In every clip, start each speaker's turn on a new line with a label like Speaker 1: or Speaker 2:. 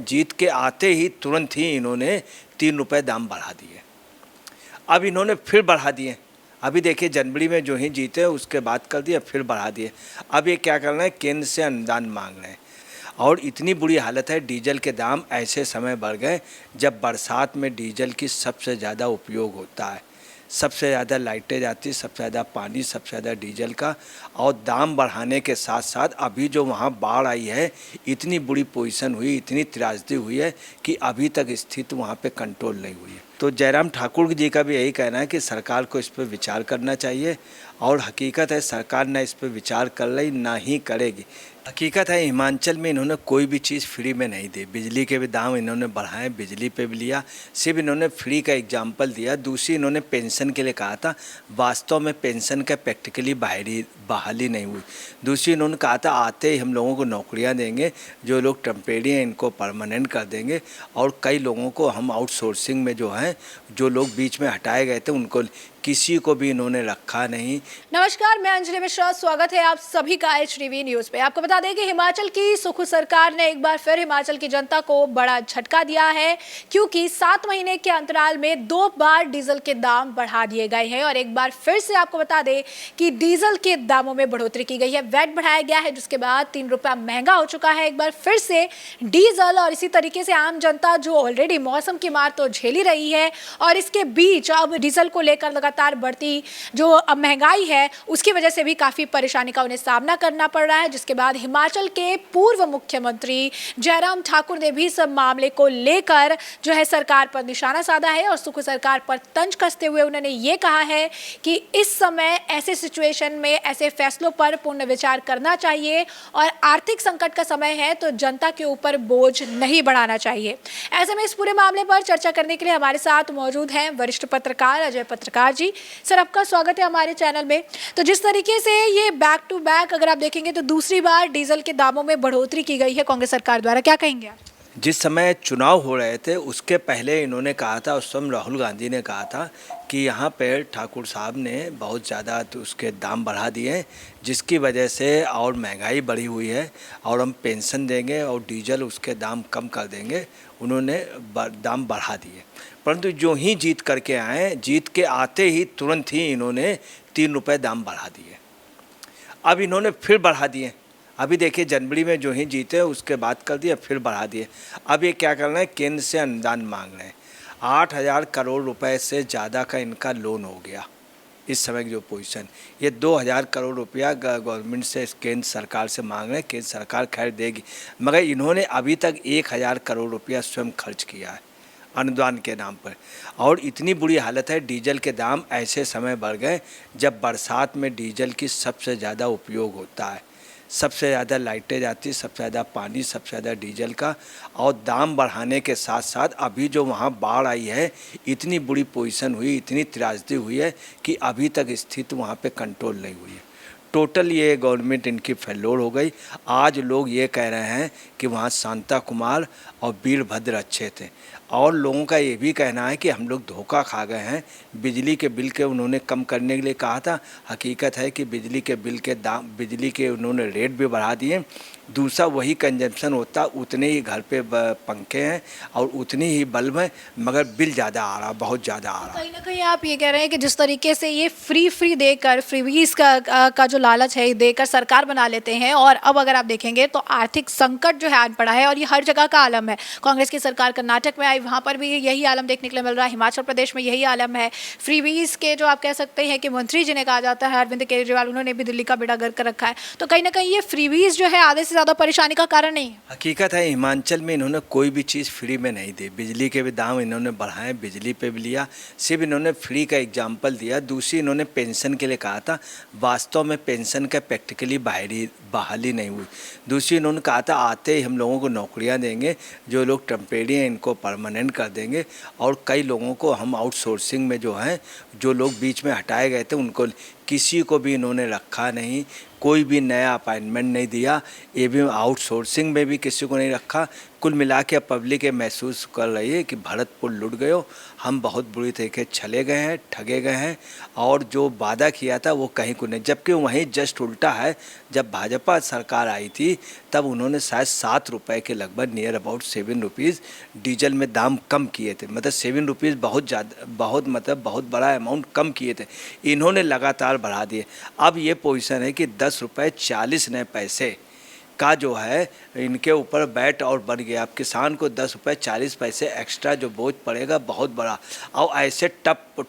Speaker 1: जीत के आते ही तुरंत ही इन्होंने 3 रुपये दाम बढ़ा दिए। अब इन्होंने फिर बढ़ा दिए। अभी देखिए जनवरी में जो ही जीते उसके बाद कर दिया, फिर बढ़ा दिए। अब ये क्या कर रहे हैं, केंद्र से अनुदान मांग रहे हैं। और इतनी बुरी हालत है, डीजल के दाम ऐसे समय बढ़ गए जब बरसात में डीजल की सबसे ज़्यादा उपयोग होता है, सबसे ज़्यादा लाइटें जाती, सबसे ज़्यादा पानी, सबसे ज़्यादा डीजल का। और दाम बढ़ाने के साथ साथ अभी जो वहाँ बाढ़ आई है, इतनी बुरी पोजीशन हुई, इतनी त्रासदी हुई है कि अभी तक स्थिति वहाँ पे कंट्रोल नहीं हुई है। तो जयराम ठाकुर जी का भी यही कहना है कि सरकार को इस पर विचार करना चाहिए। और हकीकत है सरकार ना इस पर विचार कर रही, ना ही करेगी। हकीकत है हिमाचल में इन्होंने कोई भी चीज़ फ्री में नहीं दी। बिजली के भी दाम इन्होंने बढ़ाए, बिजली पे भी लिया, सिर्फ इन्होंने फ्री का एग्जाम्पल दिया। दूसरी इन्होंने पेंशन के लिए कहा था, वास्तव में पेंशन का प्रैक्टिकली बहाली नहीं हुई। दूसरी इन्होंने कहा था आते ही हम लोगों को नौकरियां देंगे, जो लोग टेम्परेरी हैं इनको परमानेंट कर देंगे। और कई लोगों को हम आउटसोर्सिंग में जो हैं, जो लोग बीच में हटाए गए थे उनको किसी को भी इन्होंने रखा नहीं।
Speaker 2: नमस्कार, मैं अंजलि मिश्रा, स्वागत है आप सभी का HTV न्यूज पे। आपको बता दें कि हिमाचल की सुख सरकार ने एक बार फिर हिमाचल की जनता को बड़ा झटका दिया है, क्योंकि 7 महीने के अंतराल में 2 बार डीजल के दाम बढ़ा दिए गए हैं। और एक बार फिर से आपको बता दें कि डीजल के दामों में बढ़ोतरी की गई है, वैट बढ़ाया गया है, जिसके बाद 3 रुपया महंगा हो चुका है एक बार फिर से डीजल। और इसी तरीके से आम जनता जो ऑलरेडी मौसम की मार तो झेल ही रही है, और इसके बीच अब डीजल को लेकर लगातार बढ़ती जो महंगाई है उसकी वजह से भी काफी परेशानी का उन्हें सामना करना पड़ रहा है। जिसके बाद हिमाचल के पूर्व मुख्यमंत्री जयराम ठाकुर ने भी इस मामले को लेकर जो है सरकार पर निशाना साधा है और सुख सरकार पर तंज कसते हुए उन्होंने ये कहा है कि इस समय ऐसे सिचुएशन में ऐसे फैसलों पर पुनः विचार करना चाहिए और आर्थिक संकट का समय है तो जनता के ऊपर बोझ नहीं बढ़ाना चाहिए। ऐसे में इस पूरे मामले पर चर्चा करने के लिए हमारे साथ मौजूद हैं वरिष्ठ पत्रकार अजय पत्रकार जी। सर, आपका स्वागत है हमारे चैनल में। तो जिस तरीके से ये बैक टू बैक अगर आप देखेंगे तो दूसरी बार डीजल के दामों में बढ़ोतरी की गई है कांग्रेस सरकार द्वारा, क्या कहेंगे आप?
Speaker 1: जिस समय चुनाव हो रहे थे उसके पहले इन्होंने कहा था, उस समय राहुल गांधी ने कहा था कि यहाँ पे ठाकुर साहब ने बहुत ज़्यादा तो उसके दाम बढ़ा दिए, जिसकी वजह से और महंगाई बढ़ी हुई है और हम पेंशन देंगे और डीजल उसके दाम कम कर देंगे। उन्होंने दाम बढ़ा दिए, परंतु जो ही जीत करके आए, जीत के आते ही तुरंत ही इन्होंने 3 रुपये दाम बढ़ा दिए। अब इन्होंने फिर बढ़ा दिए। अभी देखिए जनवरी में जो ही जीते उसके बाद कर दिया, फिर बढ़ा दिए। अब ये क्या कर रहे हैं, केंद्र से अनुदान मांग रहे हैं। 8,000 करोड़ रुपए से ज़्यादा का इनका लोन हो गया इस समय की जो पोजीशन। ये 2,000 करोड़ रुपया गवर्नमेंट से केंद्र सरकार से मांग रहे हैं। केंद्र सरकार खैर देगी, मगर इन्होंने अभी तक 1,000 करोड़ रुपया स्वयं खर्च किया है अनुदान के नाम पर। और इतनी बुरी हालत है, डीजल के दाम ऐसे समय बढ़ गए जब बरसात में डीजल की सबसे ज़्यादा उपयोग होता है, सबसे ज़्यादा लाइटें जाती, सबसे ज़्यादा पानी, सबसे ज़्यादा डीजल का। और दाम बढ़ाने के साथ साथ अभी जो वहाँ बाढ़ आई है, इतनी बुरी पोजीशन हुई, इतनी त्रासदी हुई है कि अभी तक स्थिति वहाँ पे कंट्रोल नहीं हुई है। टोटल ये गवर्नमेंट इनकी फेल्योर हो गई। आज लोग ये कह रहे हैं कि वहाँ शांता कुमार और वीरभद्र अच्छे थे, और लोगों का ये भी कहना है कि हम लोग धोखा खा गए हैं। बिजली के बिल के उन्होंने कम करने के लिए कहा था, हकीकत है कि बिजली के बिल के दाम, बिजली के उन्होंने रेट भी बढ़ा दिए। दूसरा वही कंजम्पशन होता, उतने ही घर पे पंखे हैं और उतनी ही बल्ब हैं, मगर बिल ज़्यादा आ रहा, बहुत ज़्यादा आ रहा।
Speaker 2: कहीं ना कहीं आप ये कह रहे हैं कि जिस तरीके से ये फ्री देकर फ्रीबीज का जो लालच है देकर सरकार बना लेते हैं, और अब अगर आप देखेंगे तो आर्थिक संकट जो है आन पड़ा है और ये हर जगह का आलम है। कांग्रेस की सरकार कर्नाटक में आई, वहाँ पर भी यही आलम देखने के लिए मिल रहा है, हिमाचल प्रदेश में यही आलम है। फ्रीबीज के जो आप कह सकते हैं कि मंत्री जिन्हें कहा जाता है अरविंद केजरीवाल, उन्होंने भी दिल्ली का बेड़ा गर्क कर रखा है। तो कहीं ना कहीं ये फ्रीबीज जो है आधे से ज़्यादा परेशानी का कारण नहीं है।
Speaker 1: हकीकत है हिमाचल में इन्होंने कोई भी चीज़ फ्री में नहीं दी। बिजली के भी दाम इन्होंने बढ़ाए, बिजली पे भी लिया, सिर्फ इन्होंने फ्री का एग्जाम्पल दिया। दूसरी इन्होंने पेंशन के लिए कहा था, वास्तव में पेंशन का प्रैक्टिकली बहाली नहीं हुई। दूसरी इन्होंने कहा था आते ही हम लोगों को नौकरियां देंगे, जो लोग टेम्परेरी हैं इनको परमानेंट कर देंगे। और कई लोगों को हम आउटसोर्सिंग में जो हैं, जो लोग बीच में हटाए गए थे उनको किसी को भी इन्होंने रखा नहीं, कोई भी नया अपॉइंटमेंट नहीं दिया। ये भी आउटसोर्सिंग में भी किसी को नहीं रखा, कुल मिला के पब्लिक ये महसूस कर रही है कि भरतपुर लुट गयो, हम बहुत बुरी तरीके छले गए हैं, ठगे गए हैं और जो वादा किया था वो कहीं को नहीं। जबकि वहीं जस्ट उल्टा है, जब भाजपा सरकार आई थी तब उन्होंने शायद 7 रुपये के लगभग नियर अबाउट 7 रुपीज़ डीजल में दाम कम किए थे। मतलब 7 रुपीज़ बहुत ज़्यादा, बहुत बड़ा अमाउंट कम किए थे, इन्होंने लगातार बढ़ा दिए। अब ये पोजीशन है कि 10 रुपये 40 नए पैसे का जो है इनके ऊपर बैट और बढ़ गया। अब किसान को 10 रुपये 40 पैसे एक्स्ट्रा जो बोझ पड़ेगा बहुत बड़ा। और ऐसे टप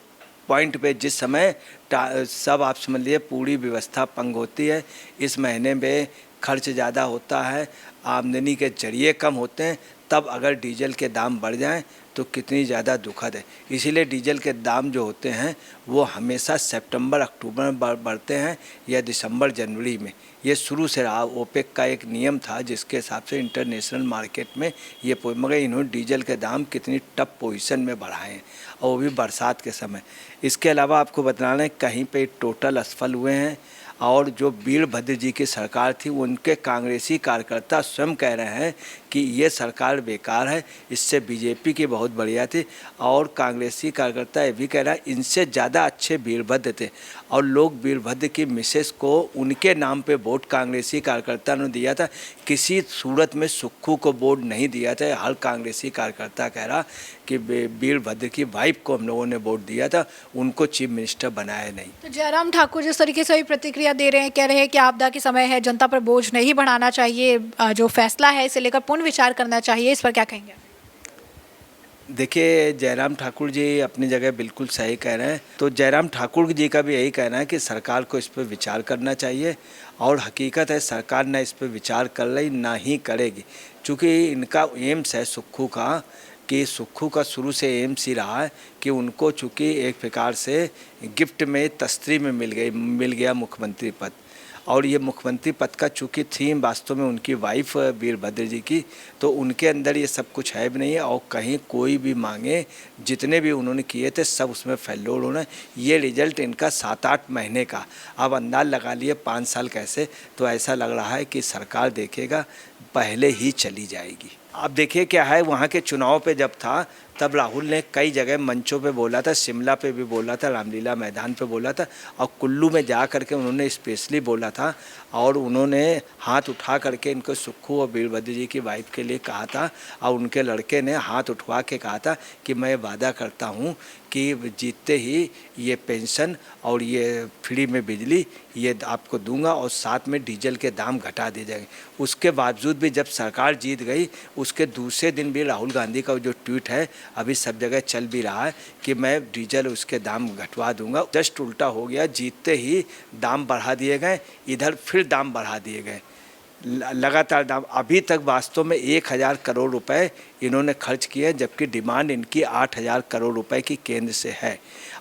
Speaker 1: पॉइंट पे जिस समय सब आप समझ लीजिए पूरी व्यवस्था पंग होती है, इस महीने में खर्च ज़्यादा होता है, आमदनी के जरिए कम होते हैं, तब अगर डीजल के दाम बढ़ जाएं तो कितनी ज़्यादा दुखद है। इसीलिए डीजल के दाम जो होते हैं वो हमेशा सितंबर अक्टूबर में बढ़ते हैं या दिसंबर जनवरी में। ये शुरू से रहा, ओपेक का एक नियम था जिसके हिसाब से इंटरनेशनल मार्केट में ये मगर इन्होंने डीजल के दाम कितनी टफ पोजीशन में बढ़ाए हैं और वो भी बरसात के समय। इसके अलावा आपको बताना है कहीं पे टोटल असफल हुए हैं और जो वीरभद्र जी की सरकार थी उनके कांग्रेसी कार्यकर्ता स्वयं कह रहे हैं कि ये सरकार बेकार है, इससे बीजेपी की बहुत बढ़िया थी। और कांग्रेसी कार्यकर्ता ये भी कह रहा है इनसे ज़्यादा अच्छे वीरभद्र थे और लोग वीरभद्र की मिसेस को उनके नाम पे वोट कांग्रेसी कार्यकर्ता ने दिया था, किसी सूरत में सुक्खू को वोट नहीं दिया था। हर कांग्रेसी कार्यकर्ता कह रहा कि वीरभद्र की वाइफ को हम लोगों ने वोट दिया था, उनको चीफ मिनिस्टर बनाया नहीं।
Speaker 2: तो जयराम ठाकुर जिस तरीके से प्रतिक्रिया दे रहे हैं, कह रहे हैं कि आपदा के समय है, जनता पर बोझ नहीं बढ़ाना चाहिए, जो फैसला है इसे लेकर पुनः विचार करना चाहिए, इस पर क्या कहेंगे?
Speaker 1: देखिए जयराम ठाकुर जी अपनी जगह बिल्कुल सही कह रहे हैं। तो जयराम ठाकुर जी का भी यही कहना है कि सरकार को इस पर विचार करना चाहिए और हकीकत है सरकार ना इस पर विचार कर रही ना ही करेगी, क्योंकि इनका एम्स है सुक्खू का, कि सुक्खू का शुरू से एम्स ही रहा है कि उनको चूँकि एक प्रकार से गिफ्ट में तस्त्री में मिल गया मुख्यमंत्री पद। और ये मुख्यमंत्री पद का चूँकि थीम वास्तव में उनकी वाइफ वीरभद्र जी की, तो उनके अंदर ये सब कुछ है भी नहीं है और कहीं कोई भी मांगे जितने भी उन्होंने किए थे सब उसमें फेल्योर होना। ये रिजल्ट इनका 7-8 महीने का, अब अंदाज लगा लिए 5 साल कैसे, तो ऐसा लग रहा है कि सरकार देखेगा पहले ही चली जाएगी। अब देखिए क्या है, वहाँ के चुनाव पे जब था तब राहुल ने कई जगह मंचों पे बोला था, शिमला पे भी बोला था, रामलीला मैदान पे बोला था और कुल्लू में जा करके उन्होंने स्पेशली बोला था और उन्होंने हाथ उठा करके इनको सुक्खू और वीरभद्र जी की वाइफ के लिए कहा था और उनके लड़के ने हाथ उठवा के कहा था कि मैं वादा करता हूँ कि जीतते ही ये पेंशन और ये फ्री में बिजली ये आपको दूंगा और साथ में डीजल के दाम घटा दिए जाएंगे। उसके बावजूद भी जब सरकार जीत गई उसके दूसरे दिन भी राहुल गांधी का जो ट्वीट है अभी सब जगह चल भी रहा है कि मैं डीजल उसके दाम घटवा दूंगा। जस्ट उल्टा हो गया, जीतते ही दाम बढ़ा दिए गए, इधर फिर दाम बढ़ा दिए गए, लगातार दाम। अभी तक वास्तव में 1000 करोड़ रुपए इन्होंने खर्च किए, जबकि डिमांड इनकी 8000 करोड़ रुपए की केंद्र से है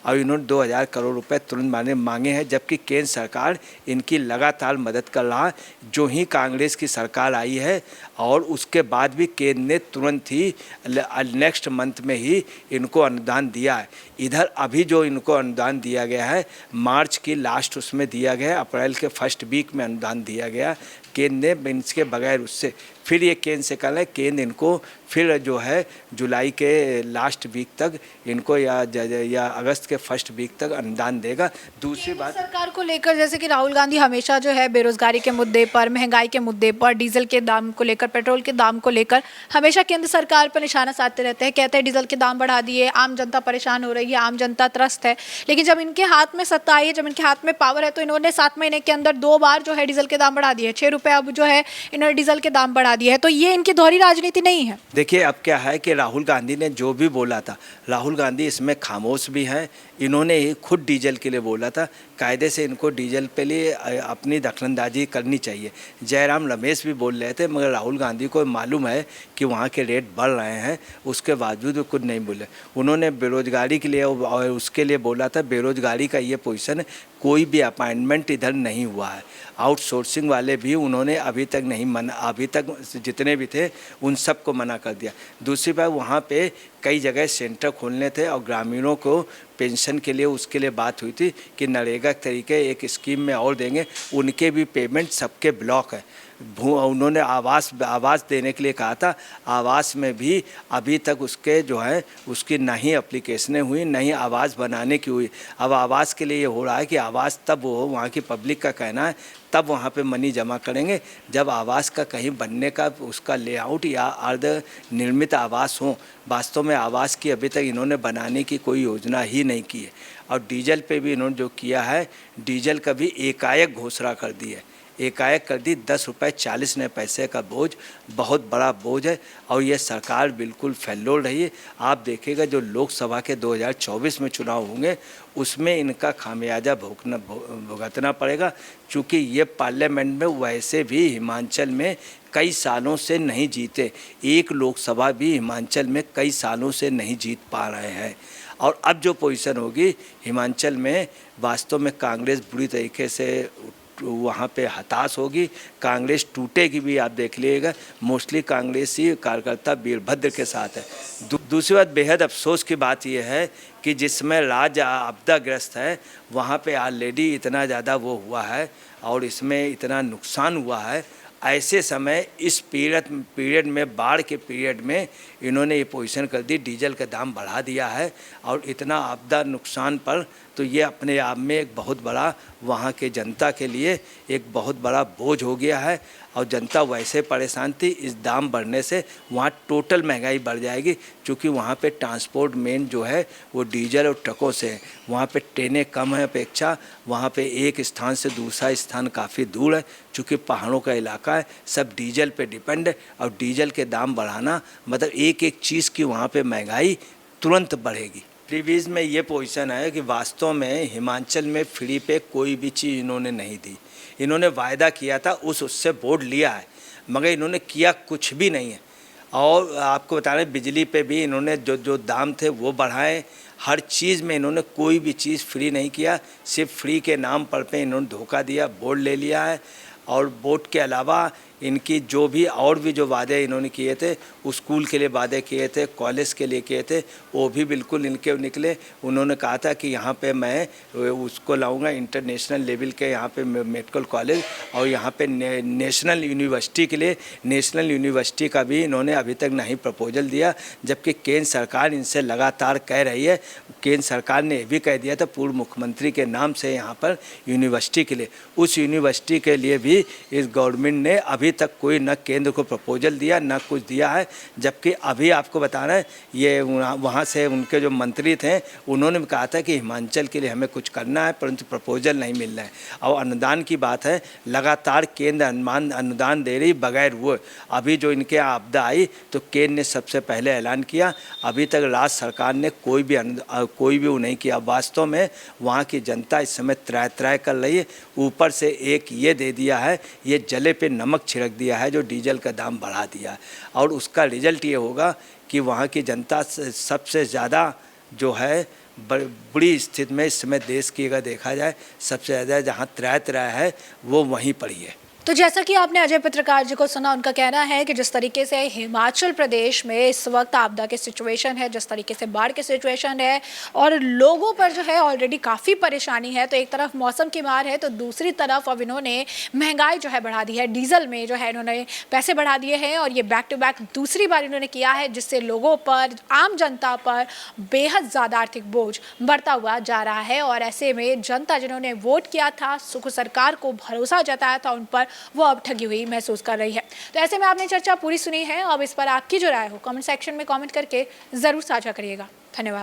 Speaker 1: और इन्होंने 2000 करोड़ रुपए तुरंत मांगे हैं, जबकि केंद्र सरकार इनकी लगातार मदद कर रहा है। जो ही कांग्रेस की सरकार आई है और उसके बाद भी केंद्र ने तुरंत ही नेक्स्ट मंथ में ही इनको अनुदान दिया है। इधर अभी जो इनको अनुदान दिया गया है मार्च की लास्ट उसमें दिया गया, अप्रैल के फर्स्ट वीक में अनुदान दिया गया केंद्र ने, इसके बगैर उससे फिर ये केंद्र से कल है, केंद्र इनको फिर जो है जुलाई के लास्ट वीक तक इनको या अगस्त के फर्स्ट वीक तक अनुदान देगा। दूसरी बात
Speaker 2: सरकार को लेकर, जैसे कि राहुल गांधी हमेशा जो है बेरोजगारी के मुद्दे पर, महंगाई के मुद्दे पर, डीजल के दाम को लेकर, पेट्रोल के दाम को लेकर हमेशा केंद्र सरकार पर निशाना साधते रहते हैं, कहते हैं डीजल के दाम बढ़ा दिए, आम जनता परेशान हो रही है, आम जनता त्रस्त है। लेकिन जब इनके हाथ में सत्ता आई है, जब इनके हाथ में पावर है, तो इन्होंने 7 महीने के अंदर 2 बार जो है डीजल के दाम बढ़ा दिए, 6 रुपये अब जो है इन्होंने डीजल के दाम बढ़ा दिए है। तो ये इनकी दोहरी राजनीति नहीं है?
Speaker 1: देखिए अब क्या है कि राहुल गांधी ने जो भी बोला था, राहुल गांधी इसमें खामोश भी हैं। इन्होंने ही खुद डीजल के लिए बोला था, कायदे से इनको डीजल पे लिए अपनी दखलंदाजी करनी चाहिए। जयराम रमेश भी बोल रहे थे, मगर राहुल गांधी को मालूम है कि वहाँ के रेट बढ़ रहे हैं, उसके बावजूद वो कुछ नहीं बोले। उन्होंने बेरोजगारी के लिए और उसके लिए बोला था, बेरोजगारी का ये पोजीशन है, कोई भी अपॉइंटमेंट इधर नहीं हुआ है। आउटसोर्सिंग वाले भी उन्होंने अभी तक नहीं मना, अभी तक जितने भी थे उन सबको मना कर दिया। दूसरी बात, वहाँ पे कई जगह सेंटर खोलने थे और ग्रामीणों को पेंशन के लिए उसके लिए बात हुई थी कि नरेगा के तरीके एक स्कीम में और देंगे, उनके भी पेमेंट सबके ब्लॉक है। उन्होंने आवास देने के लिए कहा था। आवास में भी अभी तक उसके जो है उसकी ना ही एप्लीकेशनें हुई, ना ही आवास बनाने की हुई। अब आवास के लिए ये हो रहा है कि आवास तब वो वहाँ की पब्लिक का कहना है तब वहाँ पे मनी जमा करेंगे जब आवास का कहीं बनने का उसका लेआउट या अर्ध निर्मित आवास हो। वास्तव में आवास की अभी तक इन्होंने बनाने की कोई योजना ही नहीं की है। और डीजल पे भी इन्होंने जो किया है, डीजल का भी एकाएक घोषणा कर दी है, एकाएक कर दी। 10 रुपये 40 पैसे का बोझ बहुत बड़ा बोझ है और ये सरकार बिल्कुल फेल्लोल रही है। आप देखिएगा जो लोकसभा के 2024 में चुनाव होंगे उसमें इनका खामियाजा भुगतना पड़ेगा, क्योंकि ये पार्लियामेंट में वैसे भी हिमाचल में कई सालों से नहीं जीते। एक लोकसभा भी हिमाचल में कई सालों से नहीं जीत पा रहे हैं। और अब जो पोजीशन होगी हिमाचल में, वास्तव में कांग्रेस बुरी तरीके से वहाँ पे हताश होगी, कांग्रेस टूटेगी भी। आप देख लीजिएगा मोस्टली कांग्रेसी कार्यकर्ता वीरभद्र के साथ है। दूसरी बात बेहद अफसोस की बात यह है कि जिसमें राज्य आपदाग्रस्त है वहाँ पे ऑलरेडी इतना ज़्यादा वो हुआ है और इसमें इतना नुकसान हुआ है। ऐसे समय इस पीरियड में, बाढ़ के पीरियड में इन्होंने ये पोजीशन कर दी, डीजल का दाम बढ़ा दिया है और इतना आपदा नुकसान पर, तो ये अपने आप में एक बहुत बड़ा वहाँ के जनता के लिए एक बहुत बड़ा बोझ हो गया है। और जनता वैसे परेशान थी, इस दाम बढ़ने से वहाँ टोटल महंगाई बढ़ जाएगी, क्योंकि वहाँ पे ट्रांसपोर्ट मेन जो है वो डीजल और ट्रकों से है। वहाँ पे ट्रेनें कम है अपेक्षा, वहाँ पे एक स्थान से दूसरा स्थान काफ़ी दूर है, क्योंकि पहाड़ों का इलाका है, सब डीजल पे डिपेंड है। और डीजल के दाम बढ़ाना मतलब एक एक चीज़ की वहाँ पे महंगाई तुरंत बढ़ेगी। प्रीवियस में ये पोजीशन है कि वास्तव में हिमाचल में फ्री पे कोई भी चीज़ इन्होंने नहीं दी। इन्होंने वायदा किया था, उससे वोट लिया है, मगर इन्होंने किया कुछ भी नहीं है। और आपको बता रहे बिजली पे भी इन्होंने जो दाम थे वो बढ़ाए। हर चीज़ में इन्होंने कोई भी चीज़ फ्री नहीं किया, सिर्फ फ्री के नाम पर पे इन्होंने धोखा दिया, वोट ले लिया है। और वोट के अलावा इनकी जो भी और भी जो वादे इन्होंने किए थे, स्कूल के लिए वादे किए थे, कॉलेज के लिए किए थे, वो भी बिल्कुल इनके निकले। उन्होंने कहा था कि यहाँ पे मैं उसको लाऊंगा इंटरनेशनल लेवल के यहाँ पे मेडिकल कॉलेज और यहाँ पे नेशनल यूनिवर्सिटी के लिए, नेशनल यूनिवर्सिटी का भी इन्होंने अभी तक नहीं प्रपोजल दिया। जबकि केंद्र सरकार इनसे लगातार कह रही है, केंद्र सरकार ने ये भी कह दिया था पूर्व मुख्यमंत्री के नाम से यहाँ पर यूनिवर्सिटी के लिए, उस यूनिवर्सिटी के लिए भी इस गवर्नमेंट ने अभी तक कोई न केंद्र को प्रपोजल दिया न कुछ दिया है। जबकि अभी आपको बता रहे हैं ये वहाँ से उनके जो मंत्री थे उन्होंने भी कहा था कि हिमाचल के लिए हमें कुछ करना है, परंतु प्रपोजल नहीं मिल रहा है। और अनुदान की बात है, लगातार केंद्र अनुदान दे रही बगैर वो। अभी जो इनके आपदा आई तो केंद्र ने सबसे पहले ऐलान किया, अभी तक राज्य सरकार ने कोई भी वो नहीं किया। वास्तव में वहाँ की जनता इस समय त्राय कर रही है। ऊपर से एक ये दे दिया है, ये जले पे नमक छिड़क दिया है जो डीजल का दाम बढ़ा दिया है। और उसका रिजल्ट ये होगा कि वहाँ की जनता सबसे ज़्यादा जो है बुरी स्थिति में इस समय देश की अगर देखा जाए सबसे ज़्यादा जहाँ त्राय है वो वहीं पड़ी है।
Speaker 2: तो जैसा कि आपने अजय पत्रकार जी को सुना, उनका कहना है कि जिस तरीके से हिमाचल प्रदेश में इस वक्त आपदा की सिचुएशन है, जिस तरीके से बाढ़ की सिचुएशन है और लोगों पर जो है ऑलरेडी काफ़ी परेशानी है, तो एक तरफ मौसम की मार है तो दूसरी तरफ अब इन्होंने महंगाई जो है बढ़ा दी है, डीजल में जो है इन्होंने पैसे बढ़ा दिए हैं और ये बैक टू बैक दूसरी बार इन्होंने किया है, जिससे लोगों पर, आम जनता पर बेहद ज़्यादा आर्थिक बोझ बढ़ता हुआ जा रहा है। और ऐसे में जनता जिन्होंने वोट किया था, सुख सरकार को भरोसा जताया था उन पर, वो अब ठगी हुई महसूस कर रही है। तो ऐसे में आपने चर्चा पूरी सुनी है, अब इस पर आपकी जो राय हो कमेंट सेक्शन में कमेंट करके ज़रूर साझा करिएगा। धन्यवाद।